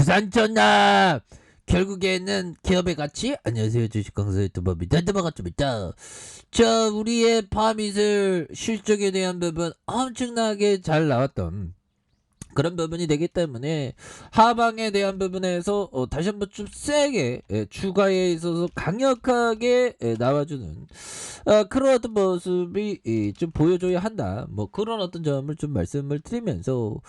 주산전납 결국에는 기업의 가치. 안녕하세요, 주식강사 유튜버입니다. 반갑습니다. 자, 우리의 파미슬 실적에 대한 부분 엄청나게 잘 나왔던 그런 부분이 되기 때문에 하방에 대한 부분에서 다시 한번 좀 세게 추가에 있어서 강력하게 나와주는 그런 어떤 모습이 좀 보여줘야 한다. 뭐 그런 어떤 점을 좀 말씀을 드리면서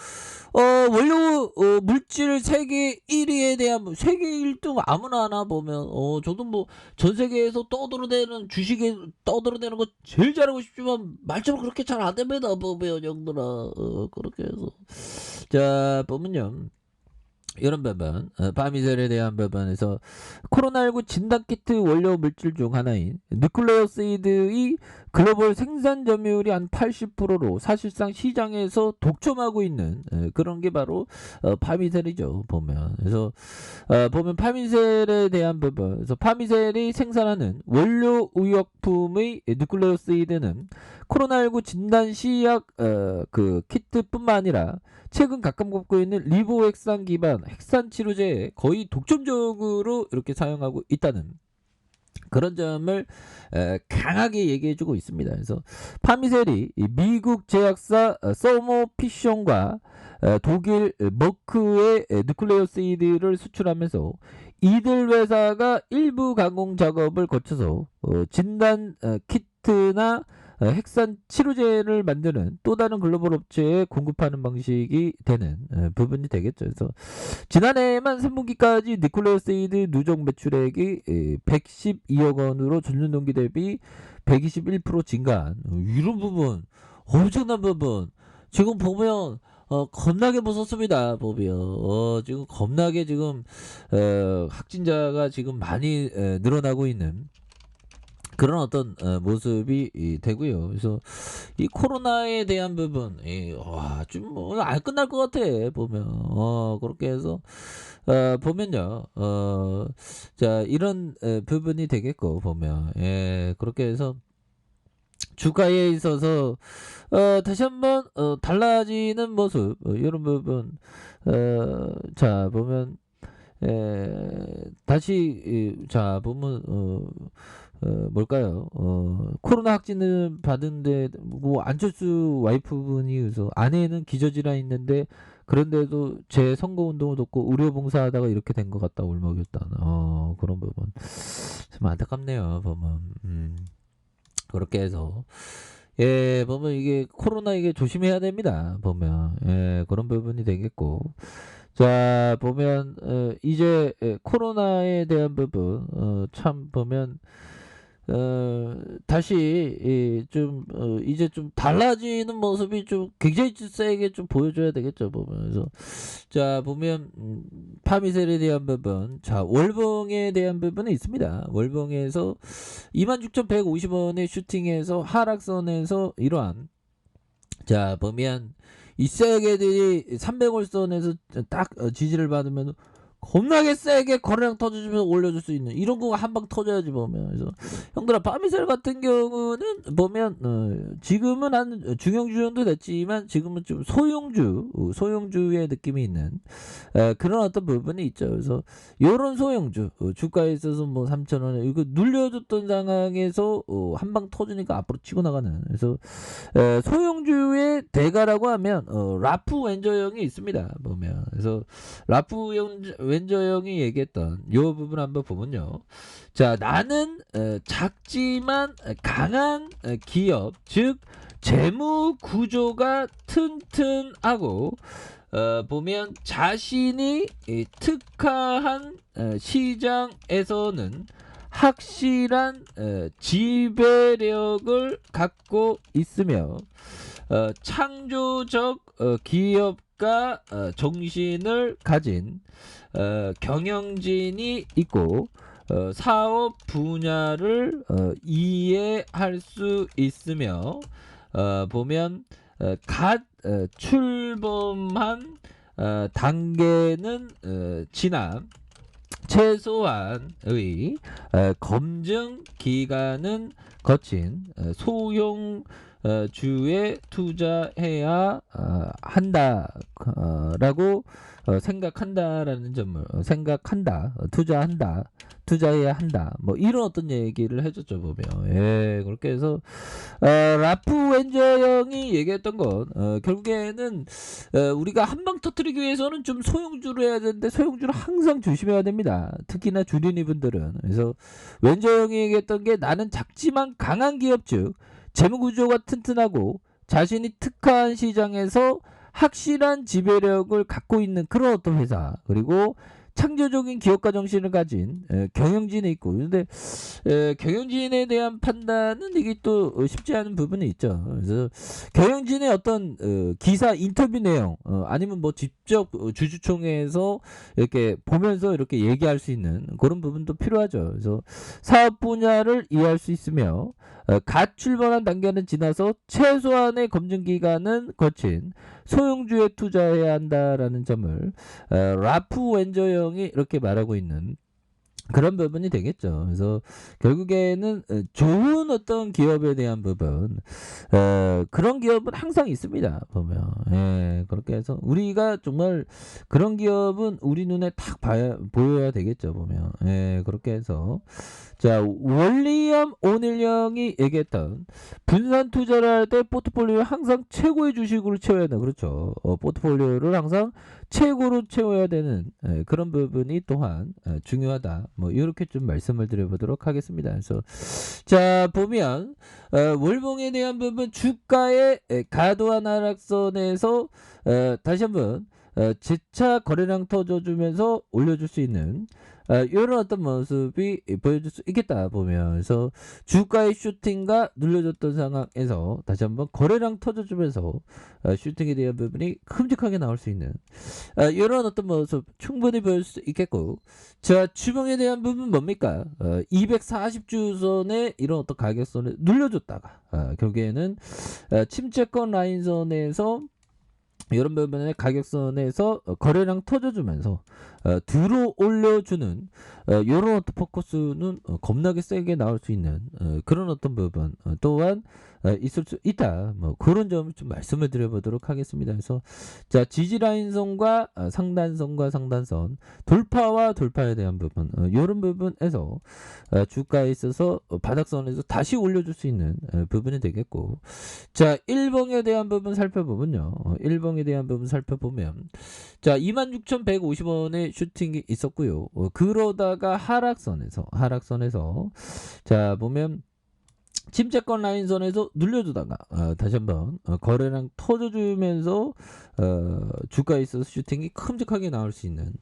원료 물질 세계 1위에 대한 세계 1등 아무나 하나 보면 저도 뭐 전 세계에서 떠들어대는 주식에 떠들어대는 거 제일 잘하고 싶지만 말처럼 그렇게 잘 안 됩니다. 보면 형들아 그렇게 해서 자 보면요. 이런 부분, 파미셀에 대한 부분에서 코로나19 진단키트 원료 물질 중 하나인 누클레오시드의 글로벌 생산 점유율이 한 80%로 사실상 시장에서 독점하고 있는 그런 게 바로 파미셀이죠. 보면 그래서 보면 파미셀에 대한 부분, 그래서 파미셀이 생산하는 원료 의약품의 누클레오시드는 코로나19 진단 시약 그 키트뿐만 아니라 최근 각각 갖고 있는 리보핵산 기반 핵산 치료제에 거의 독점적으로 이렇게 사용하고 있다는 그런 점을 강하게 얘기해주고 있습니다. 그래서 파미셀이 미국 제약사 서모피션과 독일 머크의 누클레오시드를 수출하면서 이들 회사가 일부 가공 작업을 거쳐서 진단 키트나 핵산 치료제를 만드는 또 다른 글로벌 업체에 공급하는 방식이 되는 부분이 되겠죠. 그래서 지난해만 3분기까지 니콜레오세이드 누적 매출액이 112억 원으로 전년 동기 대비 121% 증가한 이런 부분, 엄청난 부분. 지금 보면 겁나게 무섭습니다. 보면 지금 겁나게 지금 확진자가 지금 많이 늘어나고 있는 그런 어떤 모습이 되고요. 그래서 이 코로나에 대한 부분, 좀 뭐 안 끝날 것 같아 보면 그렇게 해서 보면요, 자 이런 부분이 되겠고 보면 그렇게 해서 주가에 있어서 다시 한번 달라지는 모습 이런 부분 자 보면 다시 자 보면 뭘까요? 코로나 확진을 받은데 뭐 안철수 와이프분이 그래서 아내는 기저질환 있는데 그런데도 제 선거 운동을 돕고 의료 봉사하다가 이렇게 된 것 같다 울먹였다. 그런 부분 좀 안타깝네요. 보면 그렇게 해서 보면 이게 코로나 이게 조심해야 됩니다. 보면 그런 부분이 되겠고. 자 보면 이제 코로나에 대한 부분 참 보면 다시 좀 이제 좀 달라지는 모습이 좀 굉장히 좀 세게 좀 보여줘야 되겠죠. 보면 그래서 자 보면 파미셀에 대한 부분, 자 월봉에 대한 부분은 있습니다. 월봉에서 26,150원의 슈팅에서 하락선에서 이러한 자 보면 이 세계들이 300월선에서 딱 지지를 받으면 겁나게 세게 거래량 터져주면서 올려줄 수 있는 이런 거가 한 방 터져야지 보면. 그래서 형들아 파미셀 같은 경우는 보면 지금은 한 중형주 정도 됐지만 지금은 좀 소형주의 느낌이 있는 그런 어떤 부분이 있죠. 그래서 요런 소형주 주가에 있어서 뭐 3,000원에 이거 눌려줬던 상황에서 한 방 터지니까 앞으로 치고 나가는. 그래서 소형주의 대가라고 하면 라프 웬저형이 있습니다. 보면 그래서 라프 웬저형이 얘기했던 요 부분 한번 보면요. 자 나는 작지만 강한 기업, 즉 재무 구조가 튼튼하고 보면 자신이 특화한 시장에서는 확실한 지배력을 갖고 있으며 창조적 기업가 정신을 가진 경영진이 있고 사업 분야를 이해할 수 있으며 보면 갓 출범한 단계는 지나 최소한의 검증 기간은 거친 소형 주에 투자해야 한다라고 생각한다라는 점을 생각한다, 투자해야 한다. 뭐 이런 어떤 얘기를 해줬죠 보면. 예, 그렇게 해서 라프 웬저 형이 얘기했던 건 결국에는 우리가 한 방 터뜨리기 위해서는 좀 소형주를 해야 되는데 소형주를 항상 조심해야 됩니다. 특히나 주린이 분들은. 그래서 웬저 형이 얘기했던 게 나는 작지만 강한 기업 즉 재무구조가 튼튼하고 자신이 특화한 시장에서 확실한 지배력을 갖고 있는 그런 어떤 회사, 그리고 창조적인 기업가 정신을 가진 경영진에 있고, 근데 경영진에 대한 판단은 이게 또 쉽지 않은 부분이 있죠. 그래서 경영진의 어떤 기사 인터뷰 내용 아니면 뭐 직접 주주총회에서 이렇게 보면서 이렇게 얘기할 수 있는 그런 부분도 필요하죠. 그래서 사업 분야를 이해할 수 있으며 갓 출범한 단계는 지나서 최소한의 검증 기간은 거친 소형주에 투자해야 한다라는 점을 라프 웬저 형이 이렇게 말하고 있는 그런 부분이 되겠죠. 그래서 결국에는 좋은 어떤 기업에 대한 부분, 그런 기업은 항상 있습니다. 보면. 예, 그렇게 해서 우리가 정말 그런 기업은 우리 눈에 딱 보여야 되겠죠. 보면. 예, 그렇게 해서 자, 월리엄 오닐 형이 얘기했던 분산 투자를 할 때 포트폴리오에 항상 최고의 주식으로 채워야 한다. 그렇죠. 포트폴리오를 항상 최고로 채워야 되는 그런 부분이 또한 중요하다. 뭐 이렇게 좀 말씀을 드려보도록 하겠습니다. 그래서 자 보면 월봉에 대한 부분 주가의 과도한 하락선에서 다시 한번 재차 거래량 터져주면서 올려줄 수 있는 이런 어떤 모습이 보여줄 수 있겠다 보면서 주가의 슈팅과 눌려졌던 상황에서 다시 한번 거래량 터져주면서 슈팅에 대한 부분이 큼직하게 나올 수 있는 이런 어떤 모습 충분히 보일 수 있겠고, 자 주봉에 대한 부분 뭡니까? 240주선의 이런 어떤 가격선을 눌려줬다가 결국에는 침체권 라인선에서 이런 부분의 가격선에서 거래량 터져주면서 들어 올려주는 이런 어떤 포커스는 겁나게 세게 나올 수 있는 그런 어떤 부분 또한 있을 수 있다. 뭐 그런 점을 좀 말씀을 드려보도록 하겠습니다. 그래서 자 지지라인선과 상단선과 상단선 돌파와 돌파에 대한 부분 이런 부분에서 주가에 있어서 바닥선에서 다시 올려줄 수 있는 부분이 되겠고, 자 1봉에 대한 부분 살펴보면요. 1봉에 대한 부분 살펴보면 자 26,150원의 슈팅이 있었고요. 그러다가 하락선에서 자 보면 침체권 라인선에서 눌려주다가 다시 한번 거래량 터져주면서 주가에 있어서 슈팅이 큼직하게 나올 수 있는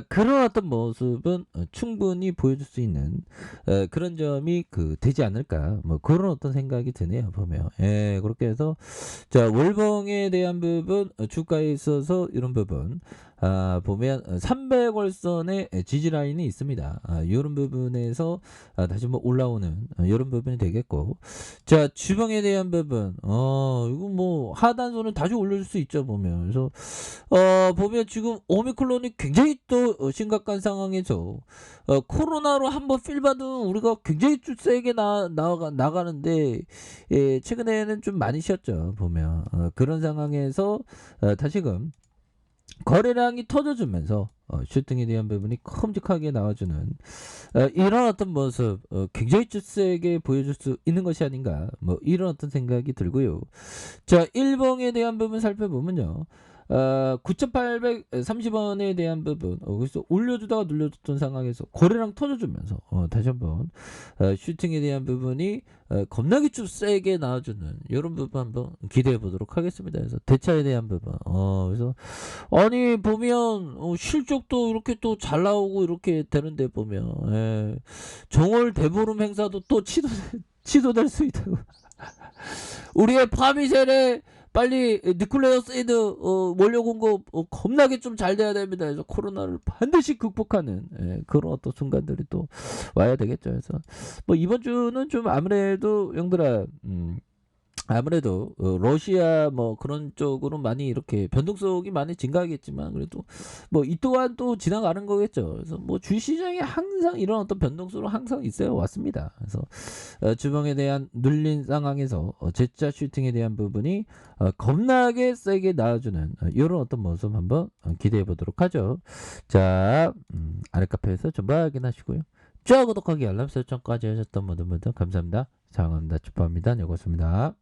그런 어떤 모습은 충분히 보여줄 수 있는 그런 점이 되지 않을까, 뭐 그런 어떤 생각이 드네요 보면. 예, 그렇게 해서 자 월봉에 대한 부분 주가에 있어서 이런 부분 보면 300월선의 지지 라인이 있습니다. 이런 부분에서 다시 한번 올라오는 이런 부분이 되겠고, 자 주봉에 대한 부분 이거 뭐 하단선을 다시 올려줄 수 있죠 보면. 그래서 보면 지금 오미크론이 굉장히 또 심각한 상황에서 코로나로 한번 필 받은 우리가 굉장히 좀 세게 나가는데 최근에는 좀 많이 쉬었죠 보면. 그런 상황에서 다시금 거래량이 터져주면서 슈팅에 대한 부분이 큼직하게 나와주는 이런 어떤 모습 굉장히 세게 보여줄 수 있는 것이 아닌가, 뭐 이런 어떤 생각이 들고요. 자 1봉에 대한 부분 살펴보면요. 9,830원에 대한 부분 그래서 올려주다가 눌려줬던 상황에서 거래량 터져주면서 다시 한번 슈팅에 대한 부분이 겁나게 좀 세게 나와주는 이런 부분 한번 기대해 보도록 하겠습니다. 그래서 대차에 대한 부분 그래서 아니 보면 실적도 이렇게 또 잘 나오고 이렇게 되는데 보면 정월 대보름 행사도 또 취소될 수 있다고. 우리의 파미셀에 빨리 니클레어 세이드 원료 공급 겁나게 좀 잘 돼야 됩니다. 그래서 코로나를 반드시 극복하는 그런 어떤 순간들이 또 와야 되겠죠. 그래서 뭐 이번 주는 좀 아무래도 형들아 아무래도 러시아 뭐 그런 쪽으로 많이 이렇게 변동성이 많이 증가하겠지만 그래도 뭐 이 또한 또 지나가는 거겠죠. 그래서 뭐 주시장에 항상 이런 어떤 변동성은 항상 있어 왔습니다. 그래서 주봉에 대한 눌린 상황에서 제자 슈팅에 대한 부분이 겁나게 세게 나와주는 이런 어떤 모습 한번 기대해 보도록 하죠. 자, 아래 카페에서 전부 확인하시고요. 좋아요, 구독하기, 알람 설정까지 하셨던 모든 분들 감사합니다. 사랑합니다. 축복합니다. 여고습니다.